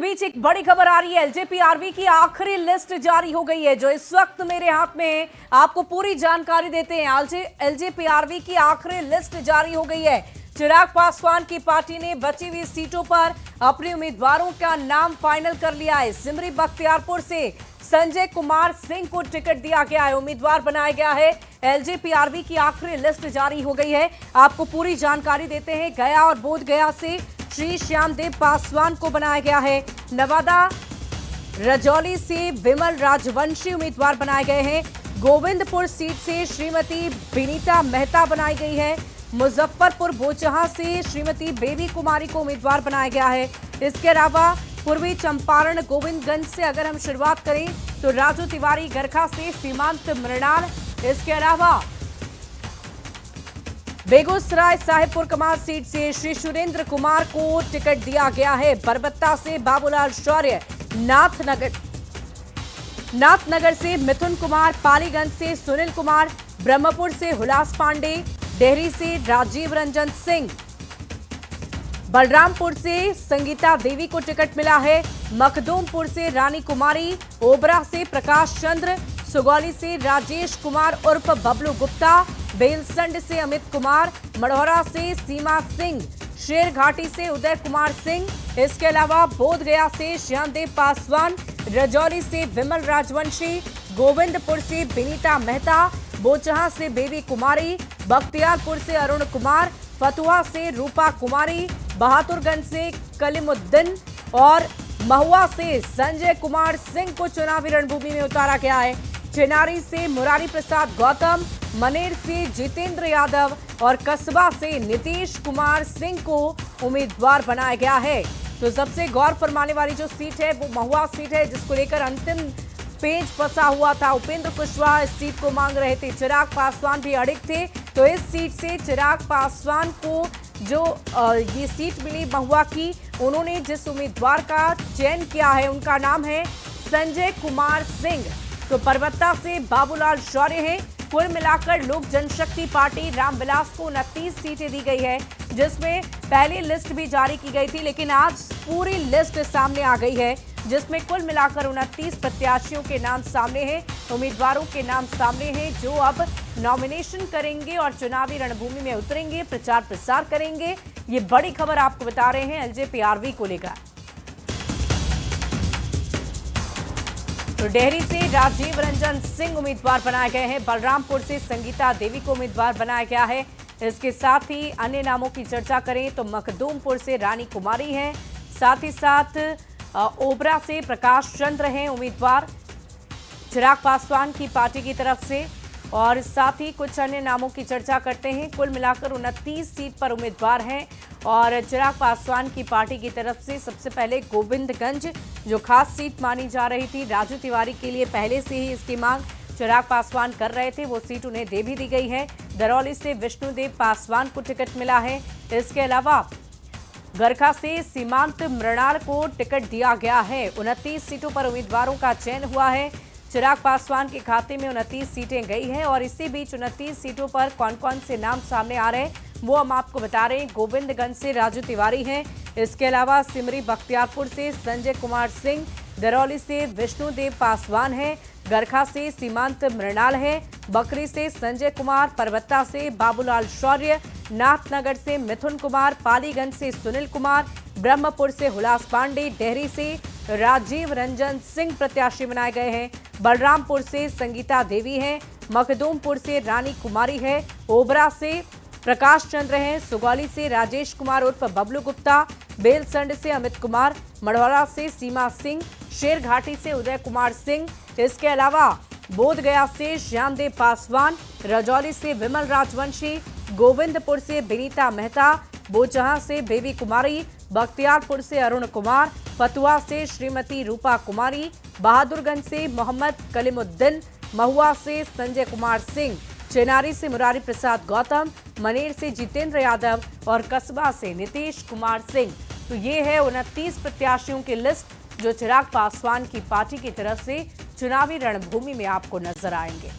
बीच एक बड़ी खबर आ रही है। एलजेपीआरवी की आखिरी लिस्ट जारी हो गई है, जो इस वक्त मेरे हाथ में है। आपको पूरी जानकारी देते हैं। एलजेपीआरवी की आखिरी लिस्ट जारी हो गई है। चिराग पासवान की पार्टी ने बची हुई सीटों पर अपने उम्मीदवारों का नाम फाइनल कर लिया है। सिमरी बख्तियारपुर से संजय कुमार सिंह को टिकट दिया गया है, उम्मीदवार बनाया गया है। एलजेपीआरवी की आखिरी लिस्ट जारी हो गई है। आपको पूरी जानकारी देते हैं। गया और बोधगया से श्री श्यामदेव पासवान को बनाया गया है। नवादा रजौली से विमल राजवंशी उम्मीदवार बनाए गए हैं। गोविंदपुर सीट से श्रीमती विनीता मेहता बनाई गई है। मुजफ्फरपुर बोचहा से श्रीमती बेबी कुमारी को उम्मीदवार बनाया गया है। इसके अलावा पूर्वी चंपारण गोविंदगंज से अगर हम शुरुआत करें तो राजू तिवारी गरखा से सीमांत मृणाल। इसके अलावा बेगूसराय साहेबपुर कमाल सीट से श्री सुरेंद्र कुमार को टिकट दिया गया है। बरबत्ता से बाबूलाल शौर्य, नाथनगर से मिथुन कुमार, पालीगंज से सुनील कुमार, ब्रह्मपुर से हुलास पांडे, डेहरी से राजीव रंजन सिंह, बलरामपुर से संगीता देवी को टिकट मिला है। मखदूमपुर से रानी कुमारी, ओबरा से प्रकाश चंद्र, सुगौली से राजेश कुमार उर्फ बबलू गुप्ता, बेलसंड से अमित कुमार, मढ़ौरा से सीमा सिंह, शेरघाटी से उदय कुमार सिंह। इसके अलावा बोधगया से श्यामदेव पासवान, रजौली से विमल राजवंशी, गोविंदपुर से विनीता मेहता, बोचहा से बेबी कुमारी, बख्तियारपुर से अरुण कुमार, फतुहा से रूपा कुमारी, बहादुरगंज से कलीमुद्दीन और महुआ से संजय कुमार सिंह को चुनावी रणभूमि में उतारा गया है। चिनारी से मुरारी प्रसाद गौतम, मनेर से जितेंद्र यादव और कसबा से नीतीश कुमार सिंह को उम्मीदवार बनाया गया है। तो सबसे गौर फरमाने वाली जो सीट है वो महुआ सीट है, जिसको लेकर अंतिम पेज फंसा हुआ था। उपेंद्र कुशवाहा इस सीट को मांग रहे थे, चिराग पासवान भी अड़िग थे। तो इस सीट से चिराग पासवान को जो ये सीट मिली महुआ की, उन्होंने जिस उम्मीदवार का चयन किया है उनका नाम है संजय कुमार सिंह। तो परबत्ता से बाबूलाल शौर्य हैं। कुल मिलाकर लोक जनशक्ति पार्टी रामविलास को 29 सीटें दी गई है, जिसमें पहली लिस्ट भी जारी की गई थी, लेकिन आज पूरी लिस्ट सामने आ गई है, जिसमें कुल मिलाकर 29 प्रत्याशियों के नाम सामने हैं, उम्मीदवारों के नाम सामने हैं, जो अब नॉमिनेशन करेंगे और चुनावी रणभूमि में उतरेंगे, प्रचार प्रसार करेंगे। ये बड़ी खबर आपको बता रहे हैं एलजेपीआरवी को लेकर। तो डेहरी से राजीव रंजन सिंह उम्मीदवार बनाए गए हैं। बलरामपुर से संगीता देवी को उम्मीदवार बनाया गया है। इसके साथ ही अन्य नामों की चर्चा करें तो मखदूमपुर से रानी कुमारी हैं, साथ ही साथ ओबरा से प्रकाश चंद्र हैं उम्मीदवार चिराग पासवान की पार्टी की तरफ से, और साथ ही कुछ अन्य नामों की चर्चा करते हैं। कुल मिलाकर 29 सीट पर उम्मीदवार हैं और चिराग पासवान की पार्टी की तरफ से सबसे पहले गोविंदगंज, जो खास सीट मानी जा रही थी, राजू तिवारी के लिए पहले से ही इसकी मांग चिराग पासवान कर रहे थे, वो सीट उन्हें दे भी दी गई है। दरौली से विष्णुदेव पासवान को टिकट मिला है। इसके अलावा गरखा से सीमांत मृणाल को टिकट दिया गया है। 29 सीटों पर उम्मीदवारों का चयन हुआ है। चिराग पासवान के खाते में 29 सीटें गई हैं और इसी बीच 29 सीटों पर कौन कौन से नाम सामने आ रहे हैं वो हम आपको बता रहे हैं। गोविंदगंज से राजू तिवारी हैं। इसके अलावा सिमरी बख्तियारपुर से संजय कुमार सिंह, दरौली से विष्णुदेव पासवान हैं, गरखा से सीमांत मृणाल है, बकरी से संजय कुमार, परबत्ता से बाबूलाल शौर्य, नाथनगर से मिथुन कुमार, पालीगंज से सुनील कुमार, ब्रह्मपुर से हुलास पांडे, डेहरी से राजीव रंजन सिंह प्रत्याशी बनाए गए हैं। बलरामपुर से संगीता देवी हैं, मखदूमपुर से रानी कुमारी है, ओबरा से प्रकाश चंद्र हैं, सुगौली से राजेश कुमार उर्फ बबलू गुप्ता, बेलसंड से अमित कुमार, मढ़ौरा से सीमा सिंह, शेरघाटी से उदय कुमार सिंह। इसके अलावा बोधगया से श्यामदेव पासवान, रजौली से विमल राजवंशी, गोविंदपुर से विनीता मेहता, बोचहा से बेबी कुमारी, बख्तियारपुर से अरुण कुमार, फतुहा से श्रीमती रूपा कुमारी, बहादुरगंज से मोहम्मद कलीमुद्दीन, महुआ से संजय कुमार सिंह, चिनारी से मुरारी प्रसाद गौतम, मनेर से जितेंद्र यादव और कसबा से नीतीश कुमार सिंह। तो ये है 29 प्रत्याशियों की लिस्ट, जो चिराग पासवान की पार्टी की तरफ से चुनावी रणभूमि में आपको नजर आएंगे।